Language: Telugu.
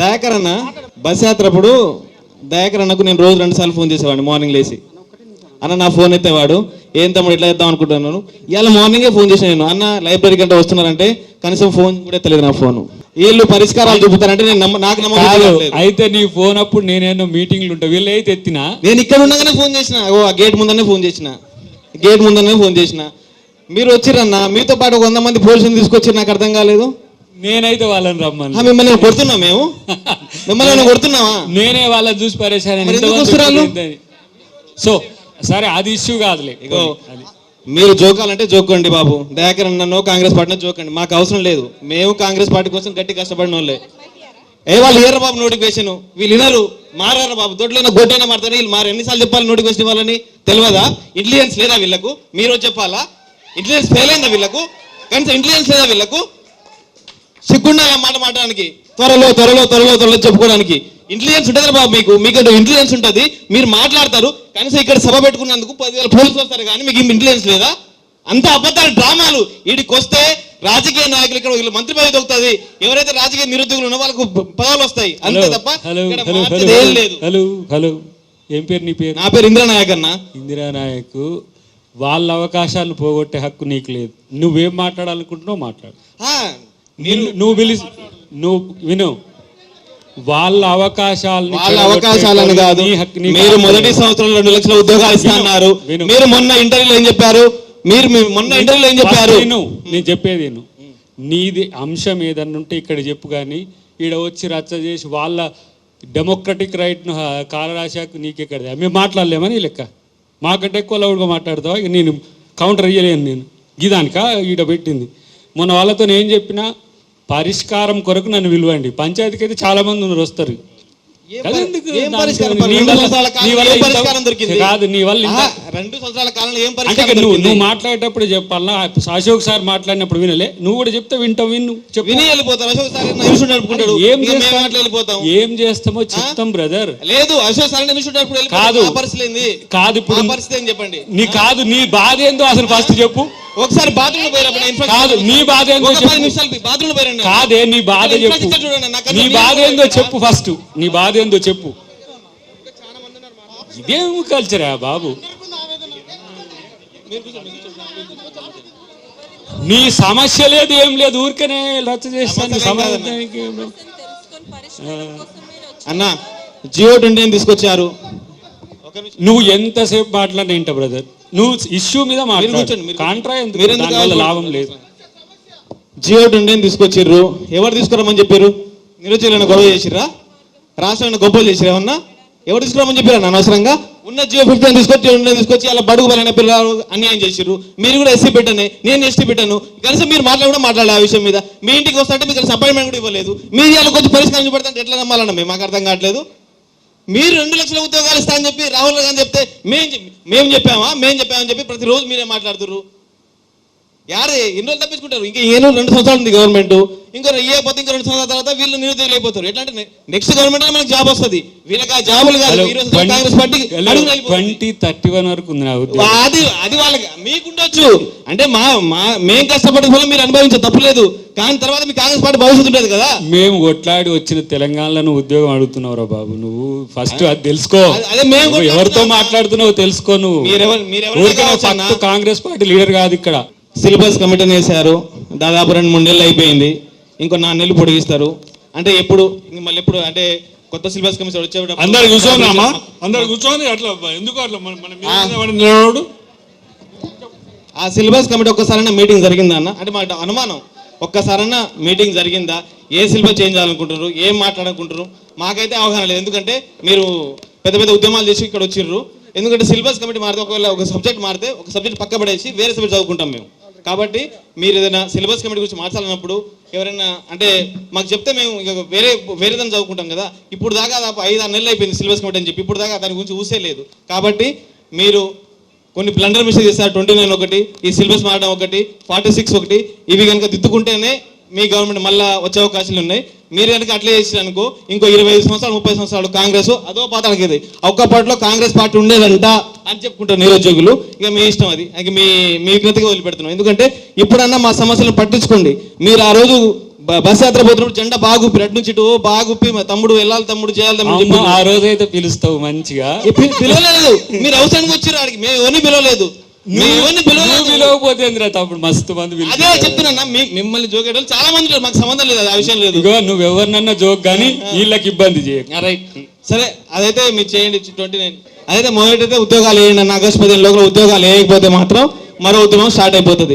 దయాకర్ అన్న బస్ యాత్రప్పుడు దయాకర్ అన్నకు నేను రోజు 2 సార్లు ఫోన్ చేసేవాడిని. మార్నింగ్ లేచి అన్న నా ఫోన్ ఎత్తేవాడు, ఏం తమ్ముడు ఇట్లా చేద్దాం అనుకుంటున్నాను. ఇవాళ మార్నింగే ఫోన్ చేశాను నేను, అన్న లైబ్రరీకి అంటే వస్తున్నారంటే కనీసం ఫోన్ కూడా తెలియదు నా ఫోన్. వీళ్ళు పరిష్కారాలు చూపుతారంటే నేను నాకు నమ్మకం. అయితే నీ ఫోన్ అప్పుడు నేనేమో మీటింగ్లు ఉంటా, వీళ్ళు అయితే ఎత్తినా నేను ఇక్కడ ఉండగానే ఫోన్ చేసిన, ఆ గేట్ ముందనే ఫోన్ చేసిన, మీరు వచ్చిరన్న, మీతో పాటు 100 మంది పోలీసులు తీసుకొచ్చి నాకు అర్థం కాలేదు. నేనైతే వాళ్ళని రమ్మని మిమ్మల్ని కొడుతున్నాం, మేము మిమ్మల్ని కొడుతున్నావా? నేనే వాళ్ళని చూసి పరేశాను. సో సరే అది ఇష్యూ కాదులే. మీరు జోకాలంటే జోకండి బాబు, దయాకర్ అన్నో కాంగ్రెస్ పార్టీ జోకండి, మాకు అవసరం లేదు. మేము కాంగ్రెస్ పార్టీ కోసం గట్టి కష్టపడిన వాళ్ళే. వాళ్ళు ఇయ్యరు బాబు నోటిఫికేషన్, వీళ్ళు వినరు, మారారు బాబు, దొడ్లైనా గొడ్డైనా మారుతారు వీళ్ళు. మారు ఎన్నిసార్లు చెప్పాలి నోటిఫికేషన్ ఇవ్వాలని? తెలియదా? ఇంటెలిజెన్స్ లేదా వీళ్ళకు? మీరు చెప్పాలా? ఇంటెలిజెన్స్ ఫెయిల్ అయిందా వీళ్ళకు? కనీసం ఇంటెలిజెన్స్ లేదా వీళ్ళకు? సిగ్గుండా మాట మాట్లాడడానికి, త్వరలో చెప్పుకోవడానికి ఇంటెలిజెన్స్ ఉంటుంది బాబు. మీకంటే ఇంటెలిజెన్స్ ఉంటుంది, మీరు మాట్లాడతారు. కనీసం ఇక్కడ సభ పెట్టుకున్నందుకు 10,000 పోలీసులు వస్తారు, కానీ మీకు ఇంటెలిజెన్స్ లేదా? అంత అబద్ధాలు, డ్రామాలు. వీడికి వస్తే రాజకీయ నాయకులు ఇక్కడ వీళ్ళు మంత్రి పదవి దొరుకుతుంది, ఎవరైతే రాజకీయ నిరుద్యోగులు ఉన్నో వాళ్ళకు పదవులు వస్తాయి, అంతే తప్ప ఏం లేదు. హలో ఏం పేరు నీ పేరు? నా పేరు ఇందిరానాయక్ అన్న. ఇందిరానాయక్, వాళ్ళ అవకాశాలను పోగొట్టే హక్కు నీకు లేదు. నువ్వేం మాట్లాడాలనుకుంటున్నావు మాట్లాడు. నువ్వు విను, వాళ్ళ అవకాశాలను కాదు. మీరు మొదటి సంవత్సరంలో 2 లక్షల ఉద్యోగాలు ఇస్తున్నారు. మీరు మొన్న ఇంటర్వ్యూలో ఏం చెప్పారు? నేను చెప్పేది నీది అంశం ఏదన్నా ఉంటే ఇక్కడ చెప్పు, కానీ ఈడ వచ్చి రచ్చ చేసి వాళ్ళ డెమోక్రటిక్ రైట్ను కాలరాశాకు నీకెక్కడ? మేము మాట్లాడలేమని లెక్క. మాకంటే ఎక్కువ లౌడ్గా మాట్లాడతావా? నేను కౌంటర్ ఇయ్యలేను. నేను గిదానికా ఈడ పెట్టింది. మొన్న వాళ్ళతో ఏం చెప్పినా పరిష్కారం కొరకు నన్ను పిలవండి. పంచాయతీకి అయితే చాలా మంది వస్తారు. కాదు, నీ వల్ల 2 సంవత్సరాల కాలంలో ఏం పరిష్కారం? నువ్వు మాట్లాడేటప్పుడు చెప్పాలా? అశోక్ సార్ మాట్లాడినప్పుడు వినలే, నువ్వు కూడా చెప్తే వింటావు. విని వెళ్ళిపోతారు. అశోక్ సార్ ఏం చేస్తామో చెప్తాం బ్రదర్. లేదు, అశోక్ సార్ కాదు ఇప్పుడు చెప్పండి. నీ బాధ ఏందో అసలు ఫస్ట్ చెప్పు. ఒకసారి బాత్రూమ్ కాదు, నీ బాధ ఏందో కాదే, నీ బాధ చెప్పు. నీ బాధ ఏందో చెప్పు ఫస్ట్. నీ బాధ ఏందో చెప్పు. ఇదేం కల్చరా బాబు? నీ సమస్య లేదు, ఏం లేదు, ఊరికనే రచ్చ చేస్తాను. అన్న జియో 20 తీసుకొచ్చారు. నువ్వు ఎంతసేపు మాట్లాడినా ఏంట బ్రదర్? నువ్వు ఇష్యూ మీద మాట్లాడు. కాంట్రా లాభం లేదు. జియో 20 తీసుకొచ్చిర్రు. ఎవరు తీసుకురామని చెప్పారు? నిరుద్యోగులను గొడవ చేసిర్రా? రాష్ట్రాన్ని గొప్పలు చేసిరా? ఏమన్నా ఎవరు తీసుకురామని చెప్పారు? అనవసరంగా ఉన్న జియో 15 తీసుకొచ్చి అలా బడుగు బలైన పిల్లలు అన్యాయం చేసిర్రు. మీరు కూడా ఎస్సీ పెట్టనే, నేను ఎస్టీ పెట్టాను. కనీసం మీరు మాట్లాడే ఆ విషయం మీద. మీ ఇంటికి వస్తుంటే మీకు అపాయింట్మెంట్ కూడా ఇవ్వలేదు. మీరు ఇలా కొంచెం పరిష్కారం చూపెడతాంటే ఎట్లా నమ్మాలన్నా మాకు అర్థం కావట్లేదు. మీరు 2 లక్షల ఉద్యోగాలు ఇస్తా అని చెప్పి రాహుల్ గాంధీ చెప్తే మేము చెప్పామని చెప్పి ప్రతిరోజు మీరే మాట్లాడుతున్నారు. ఎన్ని రోజులు తప్పించుకుంటారు? ఇంకా 2 సంవత్సరాలు ఉంది గవర్నమెంట్. ఇంకో 2 సంవత్సరాల తర్వాత వీళ్ళు నిరుద్యోగులు అయిపోతారు. ఎట్లా అంటే నెక్స్ట్ గవర్నమెంట్ లో మనకు జాబ్ వస్తుంది. వీళ్ళకి ఆ జాబులు కాదు. కాంగ్రెస్ పార్టీ 2031 వరకు ఉంది. అది వాళ్ళకి మీకుండొచ్చు. అంటే మేం కష్టపడే వల్ల మీరు అనుభవించే తప్పులేదు, కానీ తర్వాత మీ కాంగ్రెస్ పార్టీ భవిష్యత్తు ఉంటుంది కదా. మేము కొట్లాడి వచ్చిన తెలంగాణలో ఉద్యోగం అడుగుతున్నావురా బాబు. నువ్వు ఫస్ట్ అది తెలుసుకో. అదే మేము ఎవరితో మాట్లాడుతున్నావు తెలుసుకో. నువ్వు కాంగ్రెస్ పార్టీ లీడర్ కాదు ఇక్కడ. సిలబస్ కమిటీని వేశారు. దాదాపు 2-3 నెలలు అయిపోయింది. ఇంకో 4 నెలలు పొడిగిస్తారు. అంటే ఎప్పుడు మళ్ళీ ఎప్పుడు అంటే కొత్త సిలబస్ కమిషన్ వచ్చేటప్పుడు అందరు కూర్చొని అట్లా ఎందుకు అట్లా ఆ సిలబస్ కమిటీ ఒక్కసారైనా మీటింగ్ జరిగిందా అన్న? అంటే మాకు అనుమానం, ఒక్కసారైనా మీటింగ్ జరిగిందా? ఏ సిలబస్ చేంజ్ చేయాలనుకుంటున్నారు, ఏం మాట్లాడుకుంటారు? మాకైతే అవగాహన లేదు. ఎందుకంటే మీరు పెద్ద పెద్ద ఉద్యమాలు చేసి ఇక్కడ వచ్చిర్రు. ఎందుకంటే సిలబస్ కమిటీ మారితే ఒకవేళ ఒక సబ్జెక్ట్ మారితే ఒక సబ్జెక్ట్ పక్క పడేసి వేరే సబ్జెక్ట్ చదువుకుంటాం మేము. కాబట్టి మీరు ఏదైనా సిలబస్ కమిటీ గురించి మార్చాలన్నప్పుడు ఎవరైనా అంటే మాకు చెప్తే మేము ఇక వేరేదాన్ని చదువుకుంటాం కదా. ఇప్పుడు దాకా 5-6 నెలలు అయిపోయింది సిలబస్ కమిటీ అని చెప్పి, ఇప్పుడు దాకా దాని గురించి ఊసే లేదు. కాబట్టి మీరు కొన్ని బ్లండర్ మిస్టేక్ చేస్తారు. 29 ఒకటి, ఈ సిలబస్ మారడం ఒకటి, 46 ఒకటి, ఇవి కనుక దిద్దుకుంటేనే మీ గవర్నమెంట్ మళ్ళీ వచ్చే అవకాశాలు ఉన్నాయి. మీరు కనుక అట్లే చేసిరనుకో ఇంకో 25 సంవత్సరాలు 30 సంవత్సరాలు కాంగ్రెస్ అదో పాతాలకి ఒక్కపాటిలో కాంగ్రెస్ పార్టీ ఉండేదంట అని చెప్పుకుంటారు నిరుద్యోగులు. ఇక మీ ఇష్టం, అది ఇక మీ విజ్ఞతగా వదిలిపెడుతున్నాం. ఎందుకంటే ఇప్పుడన్నా మా సమస్యలను పట్టించుకోండి. మీరు ఆ రోజు బస్ యాత్ర పోతున్నప్పుడు జెండా బాగా ఉప్పి అటు నుంచి ఇటు బాగా ఉప్పి మా తమ్ముడు వెళ్ళాలి తమ్ముడు చేయాలి తమ్ముడు అమ్మ, ఆ రోజైతే పిలుస్తావు మంచిగా. పిలవలేదు. మీరు అవసరానికి వచ్చారు ఆడికి, మేము ఎవరిని పిలవలేదు. నువ్వు పిలవకపోతే ఏందిరా తప్పుడు మస్తు మంది అదే పిలుస్తారు. చెప్తున్నా, మిమ్మల్ని జోకేటోళ్ళు చాలా మంది ఉన్నారు, మాకు సంబంధం లేదు, ఆ విషయం లేదు. ఇగో నువ్వు ఎవరినన్నా జోక్ కానీ వీళ్ళకి ఇబ్బంది చేయకు. రైట్, సరే అదైతే మీరు చేయండి. 29 అదైతే మొదటైతే ఉద్యోగాలు వేయండి అన్న. ఆగస్టు 15 లోపల ఉద్యోగాలు వేయకపోతే మాత్రం మరో ఉద్యమం స్టార్ట్ అయిపోతుంది.